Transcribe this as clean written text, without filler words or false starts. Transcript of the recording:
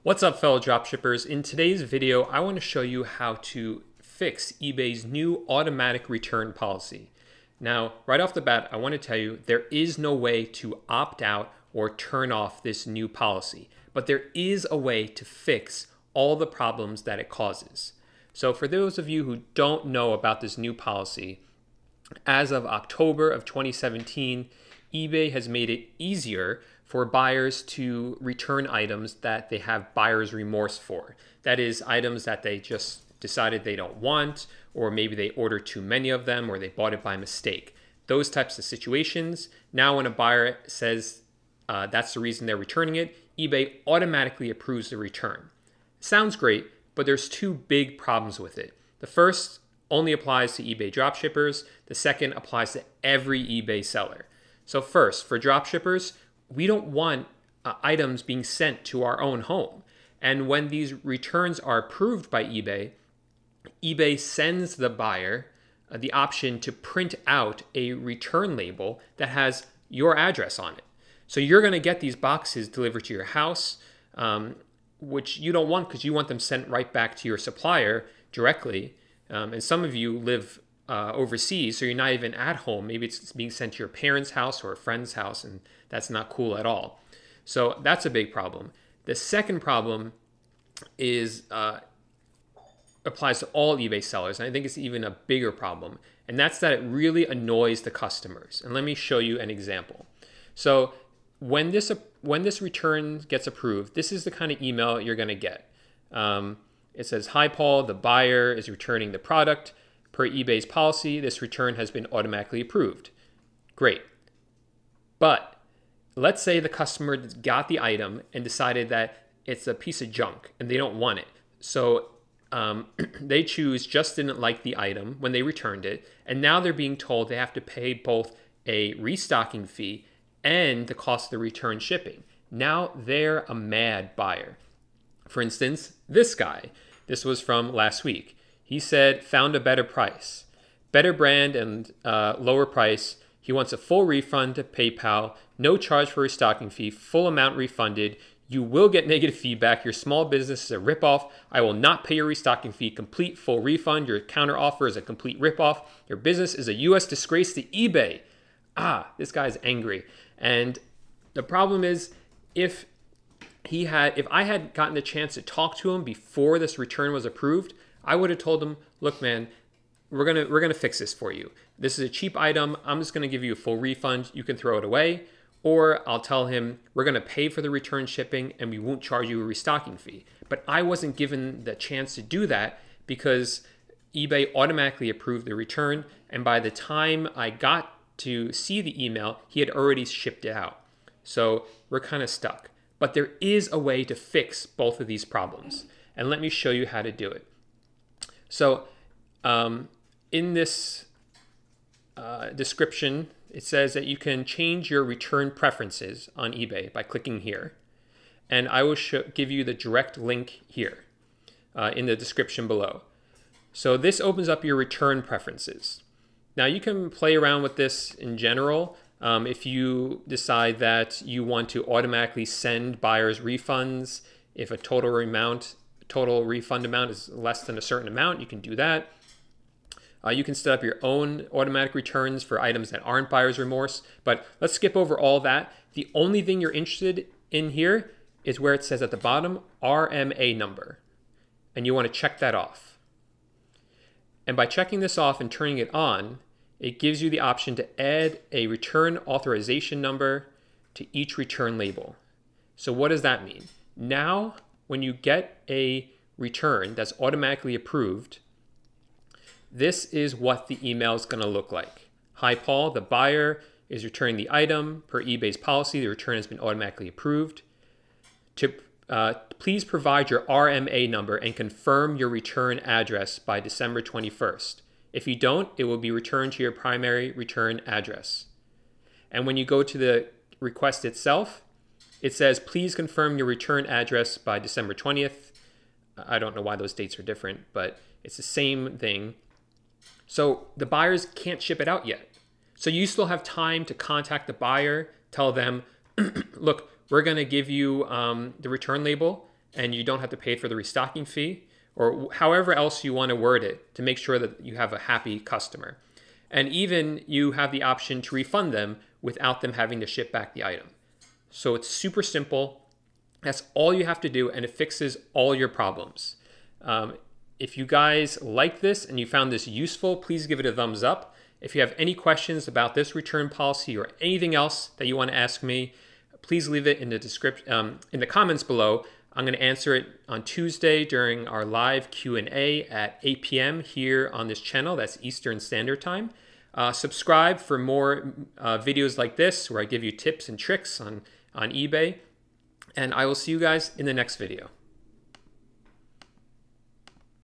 What's up, fellow dropshippers? In today's video, I want to show you how to fix eBay's new automatic return policy. Now, right off the bat, I want to tell you there is no way to opt out or turn off this new policy, but there is a way to fix all the problems that it causes. So for those of you who don't know about this new policy, as of October of 2017, eBay has made it easier for buyers to return items that they have buyer's remorse for. That is, items that they just decided they don't want, or maybe they ordered too many of them, or they bought it by mistake. Those types of situations, now when a buyer says that's the reason they're returning it, eBay automatically approves the return. Sounds great, but there's two big problems with it. The first only applies to eBay dropshippers. The second applies to every eBay seller. So first, for dropshippers, we don't want items being sent to our own home. And when these returns are approved by eBay, eBay sends the buyer the option to print out a return label that has your address on it. So you're going to get these boxes delivered to your house, which you don't want because you want them sent right back to your supplier directly. And some of you live overseas, so you're not even at home. Maybe it's being sent to your parents' house or a friend's house, and that's not cool at all. So that's a big problem. The second problem is applies to all eBay sellers, and I think it's even a bigger problem, and that's that it really annoys the customers. And let me show you an example. So when this return gets approved, this is the kind of email you're going to get. It says, "Hi Paul, the buyer is returning the product. Per eBay's policy, this return has been automatically approved." Great. But let's say the customer got the item and decided that it's a piece of junk and they don't want it. So they just didn't like the item when they returned it. And now they're being told they have to pay both a restocking fee and the cost of the return shipping. Now they're a mad buyer. For instance, this guy, this was from last week. He said, found a better price, better brand and lower price. He wants a full refund to PayPal, no charge for restocking fee, full amount refunded. You will get negative feedback. Your small business is a ripoff. I will not pay your restocking fee. Complete full refund. Your counter offer is a complete ripoff. Your business is a U.S. disgrace to eBay. This guy's angry. And the problem is, if I had gotten the chance to talk to him before this return was approved, I would have told him, look, man, we're gonna fix this for you. This is a cheap item. I'm just gonna give you a full refund. You can throw it away. Or I'll tell him we're gonna pay for the return shipping and we won't charge you a restocking fee. But I wasn't given the chance to do that because eBay automatically approved the return. And by the time I got to see the email, he had already shipped it out. So we're kind of stuck. But there is a way to fix both of these problems. And let me show you how to do it. So in this description, it says that you can change your return preferences on eBay by clicking here. And I will give you the direct link here in the description below. So this opens up your return preferences. Now you can play around with this in general. If you decide that you want to automatically send buyers refunds, if a total refund amount is less than a certain amount, you can do that. You can set up your own automatic returns for items that aren't buyer's remorse, but let's skip over all that. The only thing you're interested in here is where it says at the bottom, RMA number, and you want to check that off. And by checking this off and turning it on, it gives you the option to add a return authorization number to each return label. So what does that mean? Now, when you get a return that's automatically approved, this is what the email is going to look like. Hi, Paul, the buyer is returning the item. Per eBay's policy, the return has been automatically approved. Please provide your RMA number and confirm your return address by December 21st. If you don't, it will be returned to your primary return address. And when you go to the request itself, it says, please confirm your return address by December 20th. I don't know why those dates are different, but it's the same thing. So the buyers can't ship it out yet. So you still have time to contact the buyer, tell them, look, we're going to give you the return label and you don't have to pay for the restocking fee, or however else you want to word it to make sure that you have a happy customer. And even you have the option to refund them without them having to ship back the item. So it's super simple. That's all you have to do, and it fixes all your problems. If you guys like this and you found this useful, please give it a thumbs up. If you have any questions about this return policy or anything else that you want to ask me, please leave it in the description, in the comments below. I'm going to answer it on Tuesday during our live Q&A at 8 p.m. here on this channel. That's Eastern Standard Time. Subscribe for more videos like this where I give you tips and tricks on eBay. And I will see you guys in the next video.